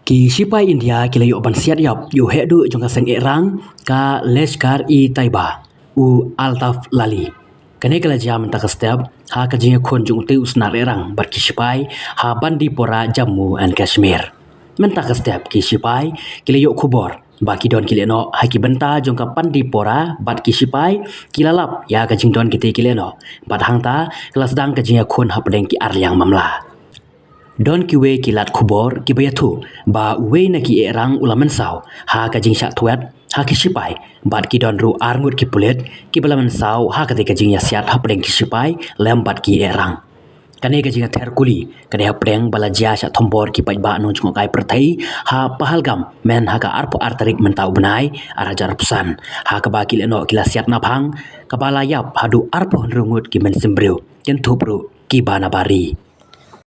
Ki sipai India kila yo ban siat yap yo hedu jongka seng erang ka Leshkar i Taiba u Altaf Lali. Kene kala jam tak step ha ka jinga khon jung te usnar erang bar ki sipai ha bandi pora Jammu and Kashmir. Men tak step ki sipai kila yo khubor baki don kila no ha ki benta jongka pandi pora bat ki sipai kila lap ya ka jing don kite kila no bat hangta kelas dang ka jinga khon ha pedeng ki arliang mamla. Don kiwe kilat kubor kibayatu ba we na ki erang ulaman saw ha ka jing syak tuat ha ki sipai bat ki don ru arngut ki pulet ki balaman saw ha ka te ka jing ya siat ha pedeng ki sipai lem bat ki erang kane ka jing ther kuli kane ha pedeng bala ja syak thombor ki pai ba no jung kai perthai ha pahalgam men ha ka arpo artarik mentau benai arajar pusan ha ka ba ki leno kila siat na phang ka bala yap hadu arpo rungut ki men simbreu ken thupru ki bana bari.